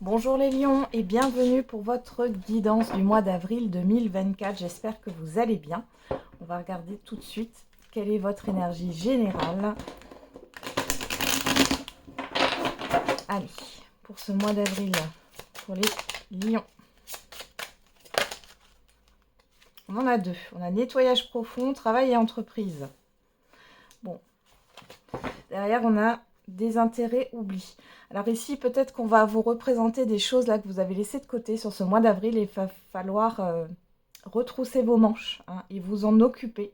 Bonjour les lions et bienvenue pour votre guidance du mois d'avril 2024. J'espère que vous allez bien. On va regarder tout de suite quelle est votre énergie générale. Allez, pour ce mois d'avril, pour les lions. On en a deux. On a nettoyage profond, travail et entreprise. Bon. Derrière, on a désintérêt, oubli. Alors ici, peut-être qu'on va vous représenter des choses là que vous avez laissées de côté sur ce mois d'avril et il va falloir retrousser vos manches et vous en occuper.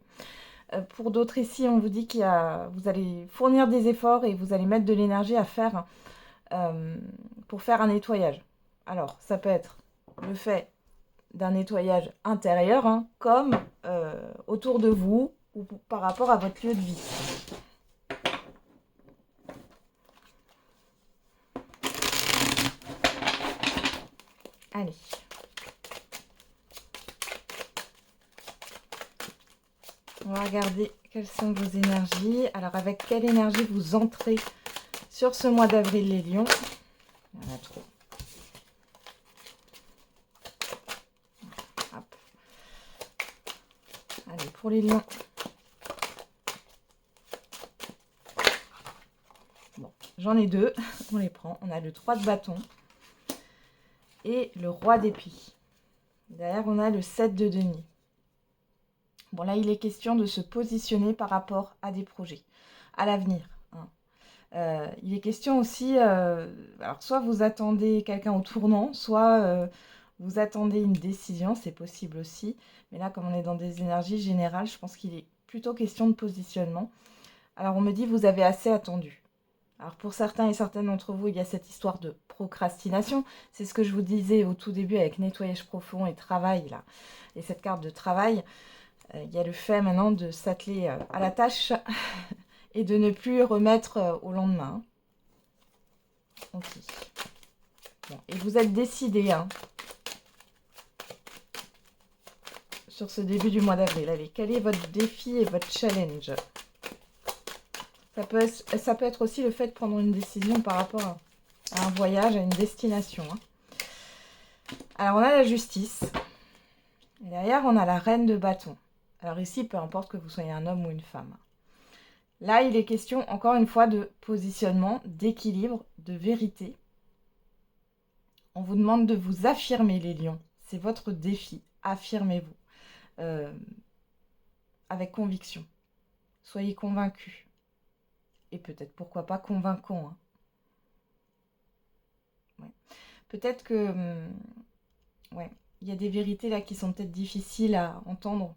Pour d'autres ici, on vous dit vous allez fournir des efforts et vous allez mettre de l'énergie à faire pour faire un nettoyage. Alors, ça peut être le fait d'un nettoyage intérieur, comme autour de vous ou par rapport à votre lieu de vie. Allez. On va regarder quelles sont vos énergies. Alors, avec quelle énergie vous entrez sur ce mois d'avril, les lions? Il y en a trop. Hop. Allez, pour les lions. Bon, j'en ai deux. On les prend. On a le 3 de bâton et le roi d'épée. Derrière, on a le 7 de denier. Bon, là, il est question de se positionner par rapport à des projets, à l'avenir. Il est question aussi, alors soit vous attendez quelqu'un au tournant, soit vous attendez une décision, c'est possible aussi. Mais là, comme on est dans des énergies générales, je pense qu'il est plutôt question de positionnement. Alors, on me dit, vous avez assez attendu. Alors, pour certains et certaines d'entre vous, il y a cette histoire de procrastination. C'est ce que je vous disais au tout début avec nettoyage profond et travail, là. Et cette carte de travail, il y a le fait maintenant de s'atteler à la tâche et de ne plus remettre au lendemain. Ok. Bon, et vous êtes décidé sur ce début du mois d'avril. Allez, quel est votre défi et votre challenge? Ça peut être aussi le fait de prendre une décision par rapport à un voyage, à une destination. Alors, on a la justice. Et derrière, on a la reine de bâton. Alors ici, peu importe que vous soyez un homme ou une femme. Là, il est question, encore une fois, de positionnement, d'équilibre, de vérité. On vous demande de vous affirmer, les lions. C'est votre défi. Affirmez-vous. Avec conviction. Soyez convaincus. Et peut-être, pourquoi pas, convaincants. Ouais. Peut-être que... ouais, il y a des vérités là qui sont peut-être difficiles à entendre.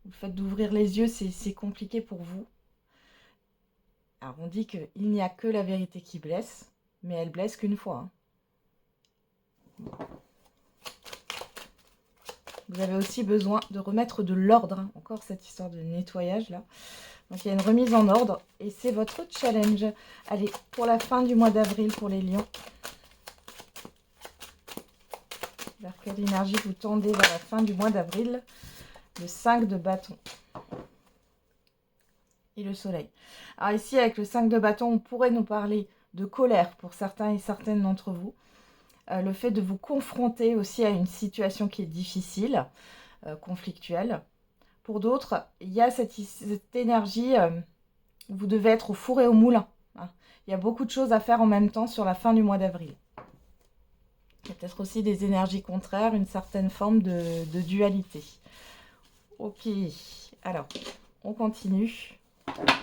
Le fait d'ouvrir les yeux, c'est compliqué pour vous. Alors, on dit qu'il n'y a que la vérité qui blesse, mais elle blesse qu'une fois. Vous avez aussi besoin de remettre de l'ordre. Encore cette histoire de nettoyage là. Donc, il y a une remise en ordre et c'est votre challenge. Allez, pour la fin du mois d'avril pour les lions. Vers quelle énergie vous tendez vers la fin du mois d'avril? Le 5 de bâton. Et le soleil. Alors ici, avec le 5 de bâton, on pourrait nous parler de colère pour certains et certaines d'entre vous. Le fait de vous confronter aussi à une situation qui est difficile, conflictuelle. Pour d'autres, il y a cette énergie où vous devez être au four et au moulin. Il y a beaucoup de choses à faire en même temps sur la fin du mois d'avril. Il y a peut-être aussi des énergies contraires, une certaine forme de dualité. Ok, alors, on continue.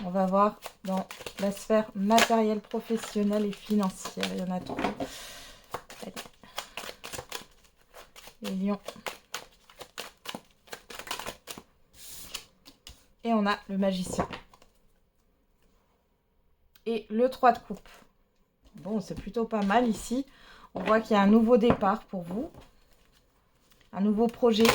On va voir dans la sphère matérielle, professionnelle et financière. Il y en a trop. Allez. Les lions. Et on a le magicien. Et le 3 de coupe. Bon, c'est plutôt pas mal ici. On voit qu'il y a un nouveau départ pour vous. Un nouveau projet.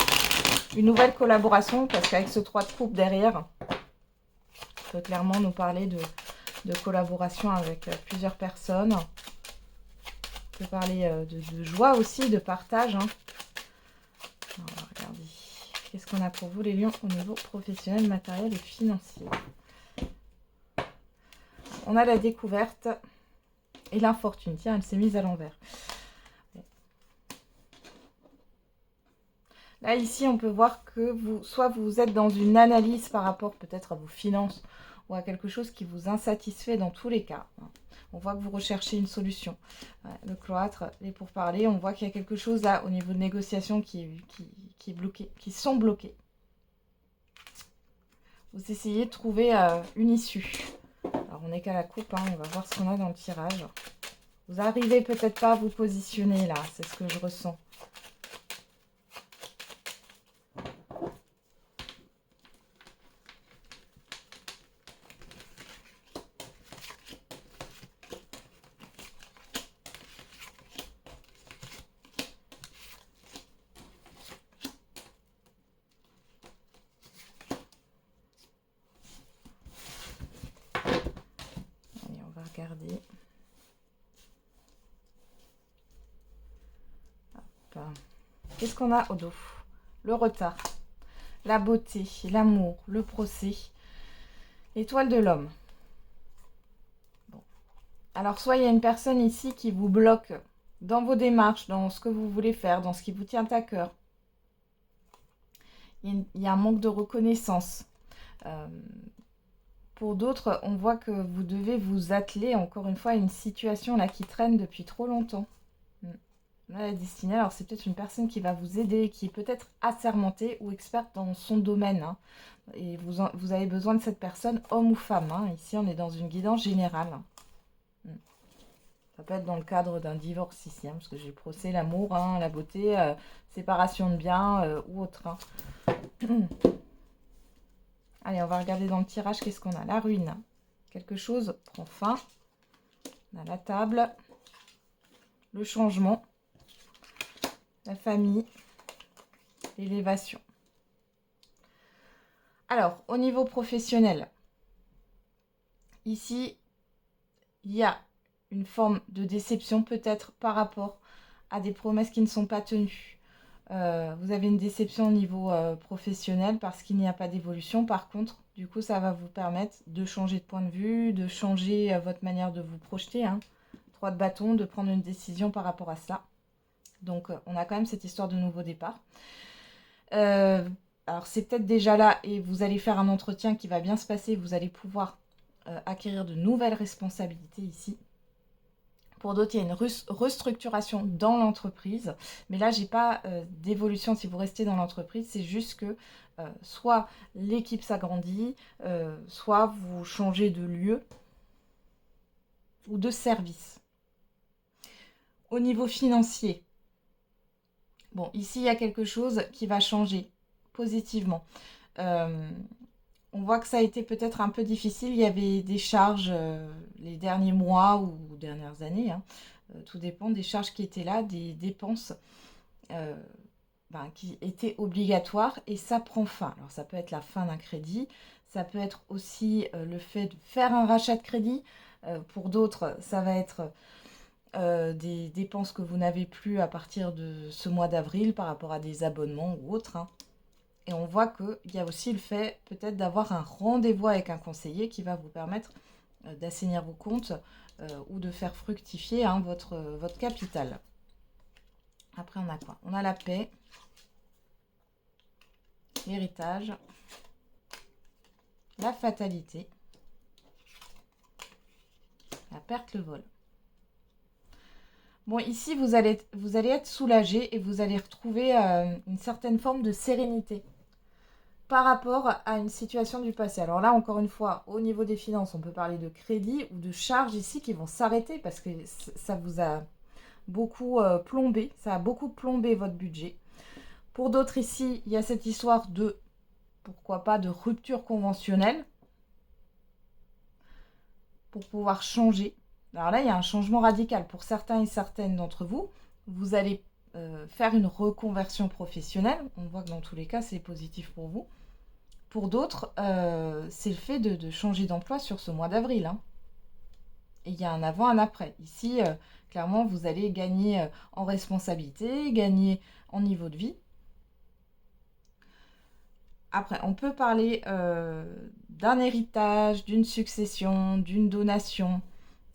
Une nouvelle collaboration. Parce qu'avec ce 3 de coupe derrière, on peut clairement nous parler de collaboration avec plusieurs personnes. On peut parler de joie aussi, de partage. On va regarder. Qu'est-ce qu'on a pour vous, les lions, au niveau professionnel, matériel et financier? On a la découverte et l'infortune. Tiens, elle s'est mise à l'envers. Là, ici, on peut voir que soit vous êtes dans une analyse par rapport peut-être à vos finances ou à quelque chose qui vous insatisfait dans tous les cas. On voit que vous recherchez une solution. Ouais, le cloître, les pourparlers, on voit qu'il y a quelque chose là au niveau de négociation qui est bloqué, qui sont bloqués. Vous essayez de trouver une issue. Alors, on n'est qu'à la coupe, hein, on va voir ce qu'on a dans le tirage. Vous arrivez peut-être pas à vous positionner là, c'est ce que je ressens. Allez, on va regarder. Qu'est-ce qu'on a au dos? Le retard, la beauté, l'amour, le procès, l'étoile de l'homme. Bon. Alors, soit il y a une personne ici qui vous bloque dans vos démarches, dans ce que vous voulez faire, dans ce qui vous tient à cœur. Il y a un manque de reconnaissance. Pour d'autres, on voit que vous devez vous atteler, encore une fois, à une situation là qui traîne depuis trop longtemps. La destinée, alors c'est peut-être une personne qui va vous aider, qui est peut-être assermentée ou experte dans son domaine. Hein. Et vous avez besoin de cette personne, homme ou femme. Hein. Ici, on est dans une guidance générale. Ça peut être dans le cadre d'un divorce ici, hein, parce que j'ai le procès, l'amour, hein, la beauté, séparation de biens ou autre. Hein. Allez, on va regarder dans le tirage, qu'est-ce qu'on a? La ruine. Quelque chose prend fin. On a la table. Le changement. La famille, l'élévation. Alors, au niveau professionnel, ici, il y a une forme de déception peut-être par rapport à des promesses qui ne sont pas tenues. Vous avez une déception au niveau professionnel parce qu'il n'y a pas d'évolution. Par contre, du coup, ça va vous permettre de changer de point de vue, de changer votre manière de vous projeter. Hein. 3 de bâton, de prendre une décision par rapport à ça. Donc, on a quand même cette histoire de nouveau départ. Alors, c'est peut-être déjà là et vous allez faire un entretien qui va bien se passer. Vous allez pouvoir acquérir de nouvelles responsabilités ici. Pour d'autres, il y a une restructuration dans l'entreprise. Mais là, je n'ai pas d'évolution si vous restez dans l'entreprise. C'est juste que soit l'équipe s'agrandit, soit vous changez de lieu ou de service. Au niveau financier, bon, ici, il y a quelque chose qui va changer positivement. On voit que ça a été peut-être un peu difficile. Il y avait des charges les derniers mois ou dernières années. Hein, tout dépend des charges qui étaient là, des dépenses qui étaient obligatoires et ça prend fin. Alors, ça peut être la fin d'un crédit. Ça peut être aussi le fait de faire un rachat de crédit. Pour d'autres, ça va être des dépenses que vous n'avez plus à partir de ce mois d'avril par rapport à des abonnements ou autres. Hein. Et on voit qu'il y a aussi le fait peut-être d'avoir un rendez-vous avec un conseiller qui va vous permettre d'assainir vos comptes ou de faire fructifier hein, votre capital. Après, on a quoi? On a la paix, l'héritage, la fatalité, la perte, le vol. Bon, ici, vous allez être soulagé et vous allez retrouver une certaine forme de sérénité par rapport à une situation du passé. Alors là, encore une fois, au niveau des finances, on peut parler de crédit ou de charges ici qui vont s'arrêter parce que ça vous a beaucoup plombé, ça a beaucoup plombé votre budget. Pour d'autres ici, il y a cette histoire de, pourquoi pas, de rupture conventionnelle pour pouvoir changer. Alors là, il y a un changement radical. Pour certains et certaines d'entre vous, vous allez faire une reconversion professionnelle. On voit que dans tous les cas, c'est positif pour vous. Pour d'autres, c'est le fait de changer d'emploi sur ce mois d'avril. Hein. Et il y a un avant, un après. Ici, clairement, vous allez gagner en responsabilité, gagner en niveau de vie. Après, on peut parler d'un héritage, d'une succession, d'une donation.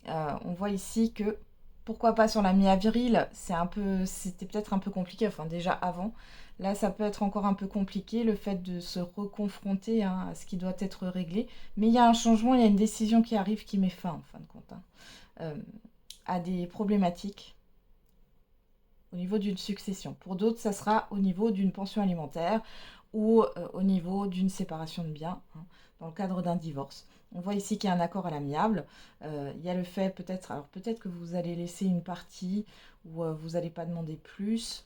On voit ici que pourquoi pas sur la mi-avril, c'était peut-être un peu compliqué, enfin déjà avant. Là, ça peut être encore un peu compliqué, le fait de se reconfronter hein, à ce qui doit être réglé. Mais il y a un changement, il y a une décision qui arrive qui met fin, en fin de compte, hein, à des problématiques au niveau d'une succession. Pour d'autres, ça sera au niveau d'une pension alimentaire ou au niveau d'une séparation de biens, hein, dans le cadre d'un divorce. On voit ici qu'il y a un accord à l'amiable. Il y a le fait peut-être, alors peut-être que vous allez laisser une partie ou vous n'allez pas demander plus.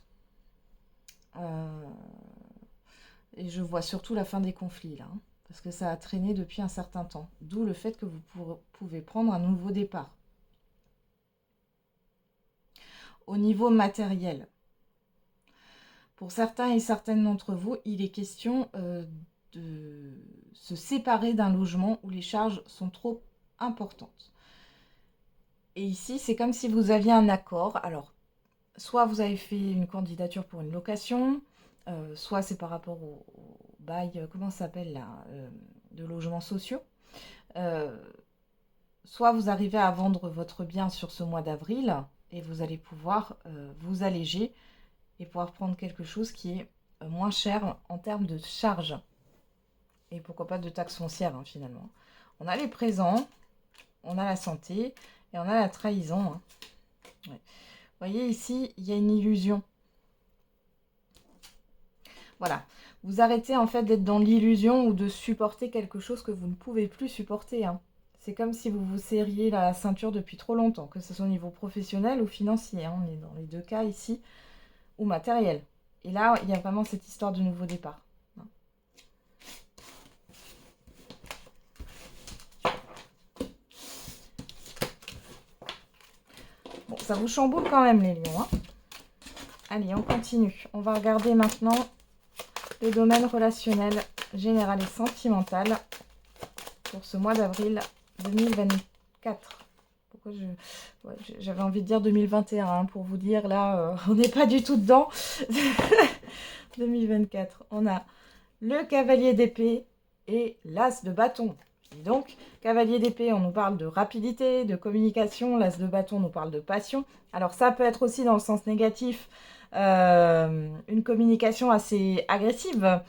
Et je vois surtout la fin des conflits là, hein, parce que ça a traîné depuis un certain temps. D'où le fait que vous pouvez prendre un nouveau départ. Au niveau matériel, pour certains et certaines d'entre vous, il est question de se séparer d'un logement où les charges sont trop importantes. Et ici, c'est comme si vous aviez un accord. Alors, soit vous avez fait une candidature pour une location, soit c'est par rapport au bail, comment ça s'appelle là, de logements sociaux. Soit vous arrivez à vendre votre bien sur ce mois d'avril et vous allez pouvoir vous alléger et pouvoir prendre quelque chose qui est moins cher en termes de charges. Et pourquoi pas de taxes foncières, hein, finalement. On a les présents, on a la santé et on a la trahison. Hein. Ouais. Vous voyez ici, il y a une illusion. Voilà. Vous arrêtez en fait d'être dans l'illusion ou de supporter quelque chose que vous ne pouvez plus supporter. Hein. C'est comme si vous vous serriez la ceinture depuis trop longtemps, que ce soit au niveau professionnel ou financier. Hein. On est dans les deux cas ici. Ou matériel. Et là, il y a vraiment cette histoire de nouveau départ. Bon, ça vous chamboule quand même les lions. Hein. Allez, on continue. On va regarder maintenant le domaine relationnel, général et sentimental pour ce mois d'avril 2024. Pourquoi j'avais envie de dire 2021 hein, pour vous dire, là, on n'est pas du tout dedans. 2024, on a le cavalier d'épée et l'as de bâton. Et donc, cavalier d'épée, on nous parle de rapidité, de communication. L'as de bâton nous parle de passion. Alors, ça peut être aussi dans le sens négatif, une communication assez agressive.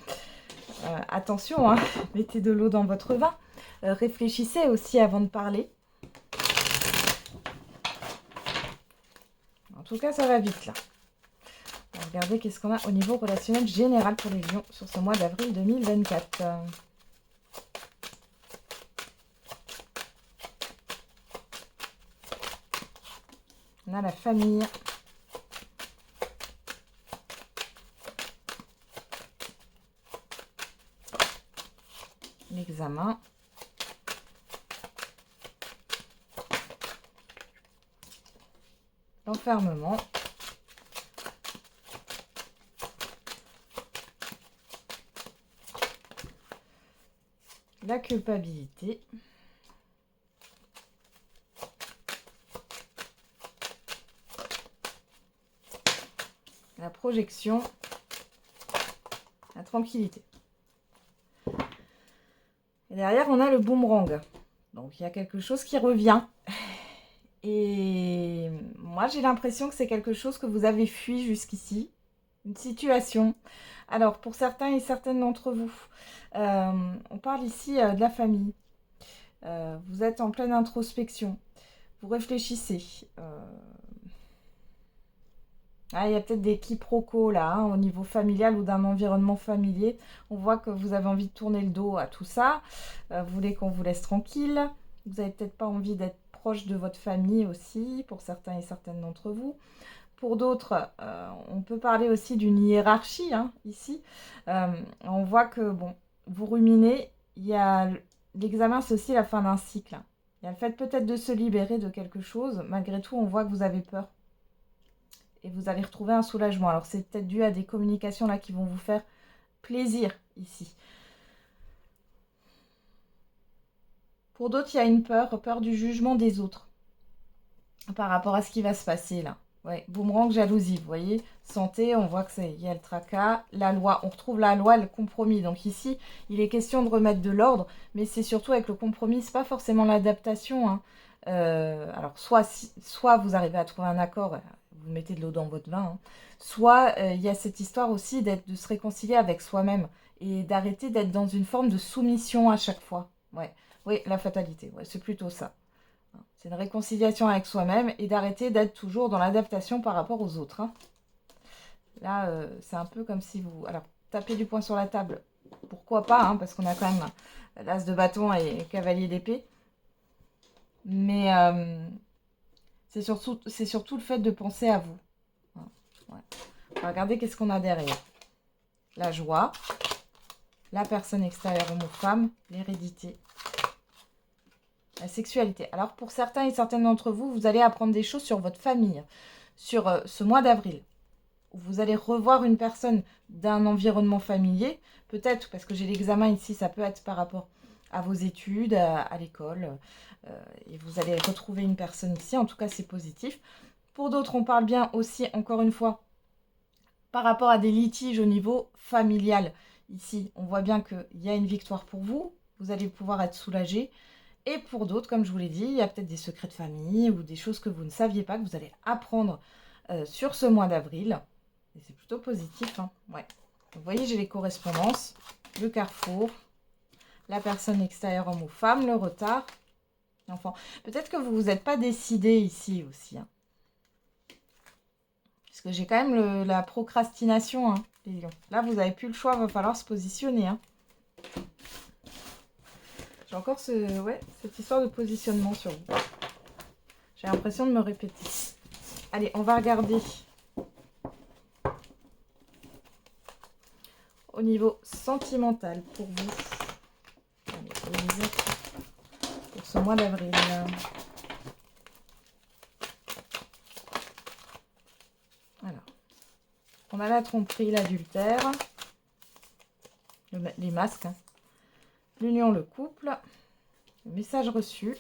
Attention, hein, mettez de l'eau dans votre vin. Réfléchissez aussi avant de parler. En tout cas, ça va vite là. On va regarder qu'est-ce qu'on a au niveau relationnel général pour les lions sur ce mois d'avril 2024. On a la famille. L'examen. L'enfermement. La culpabilité. La projection. La tranquillité. Et derrière, on a le boomerang. Donc, il y a quelque chose qui revient. Et moi, j'ai l'impression que c'est quelque chose que vous avez fui jusqu'ici. Une situation. Alors, pour certains et certaines d'entre vous, on parle ici de la famille. Vous êtes en pleine introspection. Vous réfléchissez. Il y a peut-être des quiproquos là, hein, au niveau familial ou d'un environnement familier. On voit que vous avez envie de tourner le dos à tout ça. Vous voulez qu'on vous laisse tranquille. Vous n'avez peut-être pas envie d'être proche de votre famille aussi, pour certains et certaines d'entre vous. Pour d'autres, on peut parler aussi d'une hiérarchie, hein, ici. On voit que, bon, vous ruminez. Il y a l'examen, c'est aussi la fin d'un cycle. Hein. Il y a le fait peut-être de se libérer de quelque chose. Malgré tout, on voit que vous avez peur. Et vous allez retrouver un soulagement. Alors, c'est peut-être dû à des communications là qui vont vous faire plaisir ici. Pour d'autres, il y a une peur du jugement des autres par rapport à ce qui va se passer là. Ouais, boomerang, jalousie, vous voyez. Santé, on voit que il y a le tracas. La loi, on retrouve la loi, le compromis. Donc ici, il est question de remettre de l'ordre, mais c'est surtout avec le compromis, c'est pas forcément l'adaptation. Hein. Alors, soit vous arrivez à trouver un accord, vous mettez de l'eau dans votre vin, hein, soit il y a cette histoire aussi de se réconcilier avec soi-même et d'arrêter d'être dans une forme de soumission à chaque fois. Ouais, oui, la fatalité, ouais, c'est plutôt ça. C'est une réconciliation avec soi-même et d'arrêter d'être toujours dans l'adaptation par rapport aux autres, hein. Là, c'est un peu comme si vous... Alors, tapez du poing sur la table, pourquoi pas, hein, parce qu'on a quand même l'as de bâton et cavalier d'épée. Mais c'est surtout le fait de penser à vous. Ouais. On va regarder qu'est-ce qu'on a derrière. La joie, la personne extérieure homme ou femme, l'hérédité, la sexualité. Alors pour certains et certaines d'entre vous, vous allez apprendre des choses sur votre famille, sur ce mois d'avril. Vous allez revoir une personne d'un environnement familier, peut-être parce que j'ai l'examen ici, ça peut être par rapport à vos études, à l'école, et vous allez retrouver une personne ici, en tout cas c'est positif. Pour d'autres, on parle bien aussi, encore une fois, par rapport à des litiges au niveau familial. Ici, on voit bien qu'il y a une victoire pour vous, vous allez pouvoir être soulagé. Et pour d'autres, comme je vous l'ai dit, il y a peut-être des secrets de famille ou des choses que vous ne saviez pas, que vous allez apprendre sur ce mois d'avril. Et c'est plutôt positif, hein. Ouais. Vous voyez, j'ai les correspondances, le carrefour, la personne extérieure homme ou femme, le retard, l'enfant. Peut-être que vous ne vous êtes pas décidé ici aussi, hein. Parce que j'ai quand même la procrastination, hein, les lions. Là, vous n'avez plus le choix, il va falloir se positionner, hein. J'ai encore cette histoire de positionnement sur vous. J'ai l'impression de me répéter. Allez, on va regarder au niveau sentimental pour vous. Allez, pour ce mois d'avril. Alors, on a la tromperie, l'adultère, les masques, hein. L'union, le couple, le message reçu.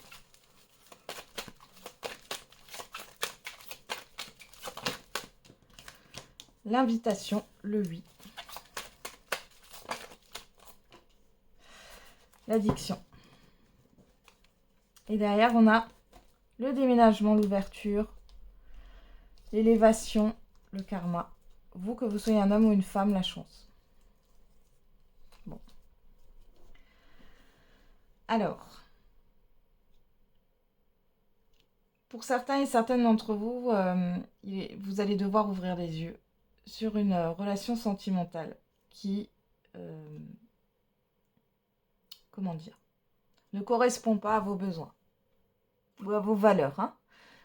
L'invitation, le oui. L'addiction. Et derrière, on a le déménagement, l'ouverture, l'élévation, le karma. Vous, que vous soyez un homme ou une femme, la chance. Bon. Alors, pour certains et certaines d'entre vous, vous allez devoir ouvrir les yeux sur une relation sentimentale qui, comment dire, ne correspond pas à vos besoins ou à vos valeurs, hein.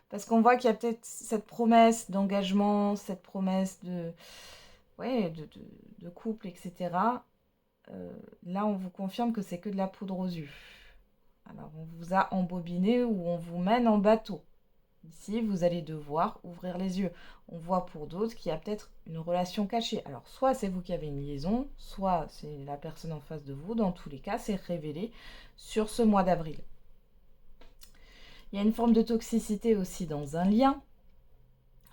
Parce qu'on voit qu'il y a peut-être cette promesse d'engagement, cette promesse de couple, etc. Là, on vous confirme que c'est que de la poudre aux yeux. Alors, on vous a embobiné ou on vous mène en bateau. Ici, vous allez devoir ouvrir les yeux. On voit pour d'autres qu'il y a peut-être une relation cachée. Alors, soit c'est vous qui avez une liaison, soit c'est la personne en face de vous. Dans tous les cas, c'est révélé sur ce mois d'avril. Il y a une forme de toxicité aussi dans un lien.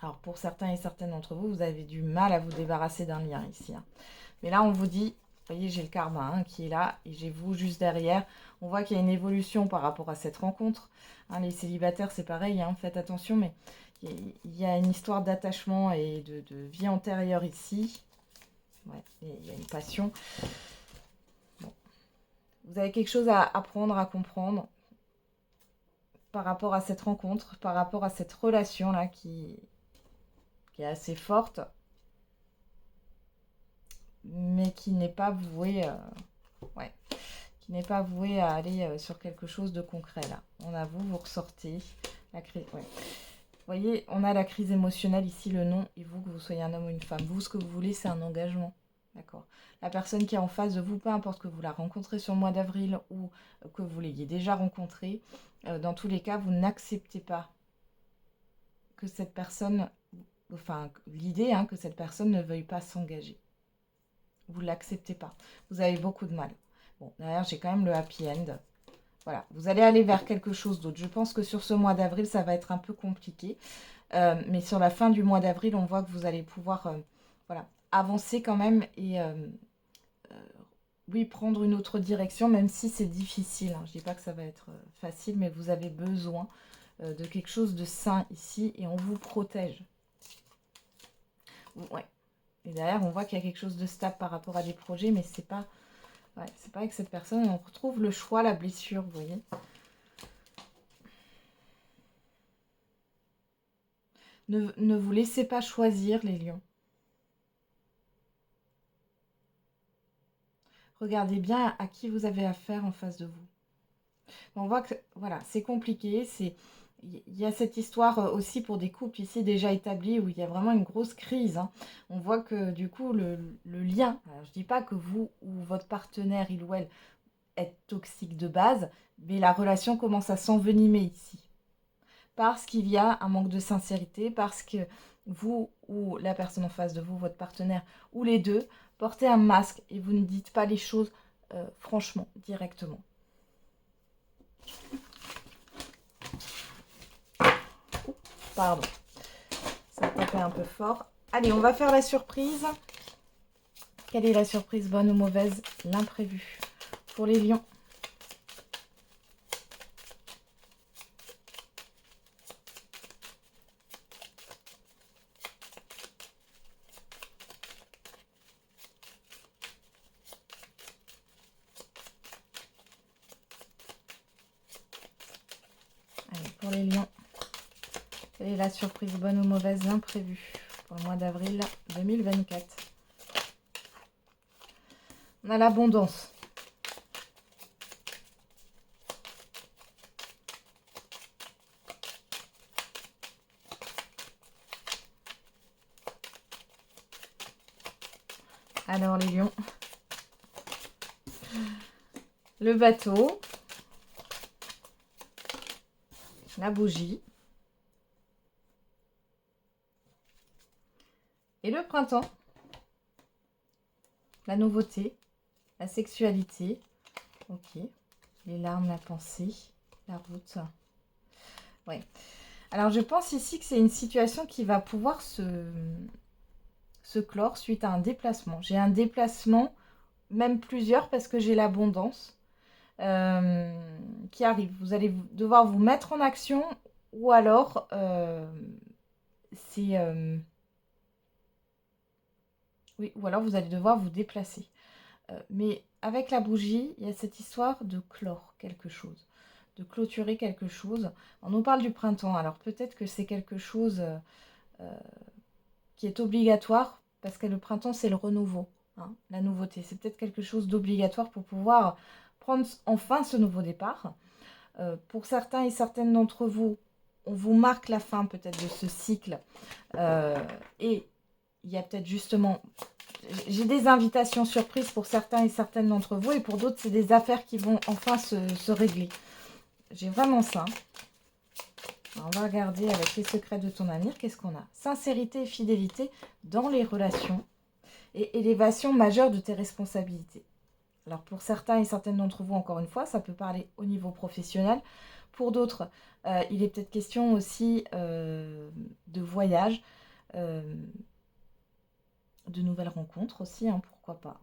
Alors, pour certains et certaines d'entre vous, vous avez du mal à vous débarrasser d'un lien ici, hein. Mais là, on vous dit, vous voyez, j'ai le karma, hein, qui est là et j'ai vous juste derrière. On voit qu'il y a une évolution par rapport à cette rencontre, hein. Les célibataires, c'est pareil, hein, faites attention, mais il y a une histoire d'attachement et de vie antérieure ici. Ouais, il y a une passion. Bon. Vous avez quelque chose à apprendre, à comprendre par rapport à cette rencontre, par rapport à cette relation-là qui est assez forte, mais qui n'est pas vouée, qui n'est pas vouée à aller sur quelque chose de concret là. On a vous ressortez la crise. Ouais. Vous voyez, on a la crise émotionnelle ici, le non, et vous, que vous soyez un homme ou une femme. Vous, ce que vous voulez, c'est un engagement. D'accord. La personne qui est en face de vous, peu importe que vous la rencontrez sur le mois d'avril ou que vous l'ayez déjà rencontrée, dans tous les cas, vous n'acceptez pas que cette personne, enfin, l'idée que cette personne ne veuille pas s'engager. Vous ne l'acceptez pas. Vous avez beaucoup de mal. Bon, derrière, j'ai quand même le happy end. Voilà, vous allez aller vers quelque chose d'autre. Je pense que sur ce mois d'avril, ça va être un peu compliqué. Mais sur la fin du mois d'avril, on voit que vous allez pouvoir avancer quand même et oui, prendre une autre direction, même si c'est difficile, hein. Je ne dis pas que ça va être facile, mais vous avez besoin de quelque chose de sain ici et on vous protège. Ouais. Et derrière, on voit qu'il y a quelque chose de stable par rapport à des projets, mais c'est pas, ouais, c'est pas avec cette personne. On retrouve le choix, la blessure, vous voyez. Ne vous laissez pas choisir, les lions. Regardez bien à qui vous avez affaire en face de vous. On voit que, voilà, c'est compliqué, il y a cette histoire aussi pour des couples ici déjà établis où il y a vraiment une grosse crise. Hein. On voit que du coup, le lien, alors je ne dis pas que vous ou votre partenaire, il ou elle, est toxique de base, mais la relation commence à s'envenimer ici. Parce qu'il y a un manque de sincérité, parce que vous ou la personne en face de vous, votre partenaire, ou les deux, portez un masque et vous ne dites pas les choses franchement, directement. Pardon, ça a tapé un peu fort. Allez, on va faire la surprise. Quelle est la surprise, bonne ou mauvaise? L'imprévu pour les lions. Allez, pour les lions. Quelle est la surprise, bonne ou mauvaise, l'imprévu pour le mois d'avril 2024? On a l'abondance. Alors les lions. Le bateau. La bougie. Et le printemps. La nouveauté. La sexualité. Ok. Les larmes, la pensée. La route. Ouais. Alors je pense ici que c'est une situation qui va pouvoir se clore suite à un déplacement. J'ai un déplacement, même plusieurs, parce que j'ai l'abondance qui arrive. Vous allez devoir vous mettre en action ou alors c'est... oui, ou alors vous allez devoir vous déplacer. Mais avec la bougie, il y a cette histoire de clore quelque chose, de clôturer quelque chose. On nous parle du printemps, alors peut-être que c'est quelque chose qui est obligatoire, parce que le printemps, c'est le renouveau, hein, la nouveauté. C'est peut-être quelque chose d'obligatoire pour pouvoir prendre enfin ce nouveau départ. Pour certains et certaines d'entre vous, on vous marque la fin peut-être de ce cycle. Et il y a peut-être justement... J'ai des invitations surprises pour certains et certaines d'entre vous, et pour d'autres, c'est des affaires qui vont enfin se régler. J'ai vraiment ça. Alors, on va regarder avec les secrets de ton avenir, qu'est-ce qu'on a? Sincérité et fidélité dans les relations et élévation majeure de tes responsabilités. Alors pour certains et certaines d'entre vous, encore une fois, ça peut parler au niveau professionnel. Pour d'autres, il est peut-être question aussi de voyage, de nouvelles rencontres aussi, hein, pourquoi pas.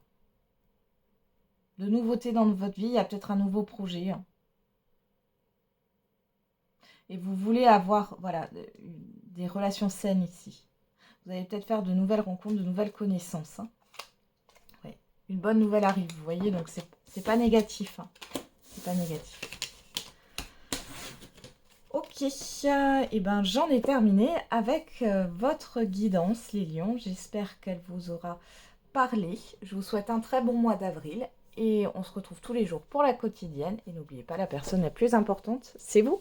De nouveautés dans votre vie, il y a peut-être un nouveau projet. Hein. Et vous voulez avoir voilà, des relations saines ici. Vous allez peut-être faire de nouvelles rencontres, de nouvelles connaissances. Hein. Ouais. Une bonne nouvelle arrive, vous voyez, donc c'est pas négatif. Hein. C'est pas négatif. Ok, et ben j'en ai terminé avec votre guidance, les lions. J'espère qu'elle vous aura parlé. Je vous souhaite un très bon mois d'avril et on se retrouve tous les jours pour la quotidienne. Et n'oubliez pas, la personne la plus importante, c'est vous.